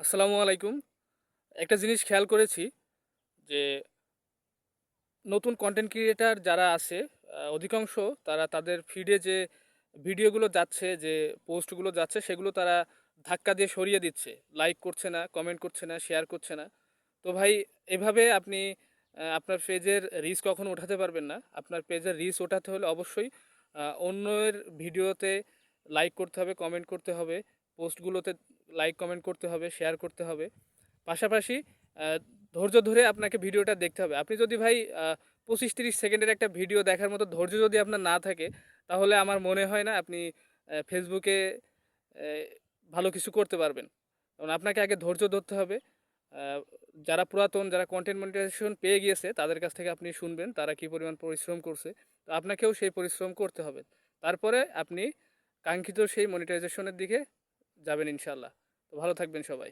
আসসালামু আলাইকুম। একটা জিনিস খেয়াল করেছি যে নতুন কন্টেন্ট ক্রিয়েটার যারা আছে অধিকাংশ তারা তাদের ফিডে যে ভিডিওগুলো যাচ্ছে, যে পোস্টগুলো যাচ্ছে সেগুলো তারা ধাক্কা দিয়ে সরিয়ে দিচ্ছে। লাইক করছে না, কমেন্ট করছে না, শেয়ার করছে না। তো ভাই, এভাবে আপনি আপনার পেজের রিচ কখনো ওঠাতে পারবেন না। আপনার পেজের রিচ ওঠাতে হলে অবশ্যই অন্যের ভিডিওতে লাইক করতে হবে, কমেন্ট করতে হবে, পোস্টগুলোতে লাইক কমেন্ট করতে হবে, শেয়ার করতে হবে। পাশাপাশি আহ, ধৈর্য ধরে আপনাকে ভিডিওটা দেখতে হবে। আপনি যদি ভাই 25-30 সেকেন্ডের একটা ভিডিও দেখার মতো ধৈর্য যদি আপনার না থাকে, তাহলে আমার মনে হয় না আপনি ফেসবুকে আহ, ভালো কিছু করতে পারবেন। কারণ আপনাকে আগে ধৈর্য ধরতে হবে। আহ, যারা পুরাতন, যারা কন্টেন্ট মনিটাইজেশন পেয়ে গিয়েছে তাদের কাছ থেকে আপনি শুনবেন তারা কী পরিমাণ পরিশ্রম করছে। তো আপনাকেও সেই পরিশ্রম করতে হবে। তারপরে আপনি কাঙ্ক্ষিত সেই মনিটাইজেশনের দিকে যাবেন ইনশাল্লাহ। তো ভালো থাকবেন সবাই।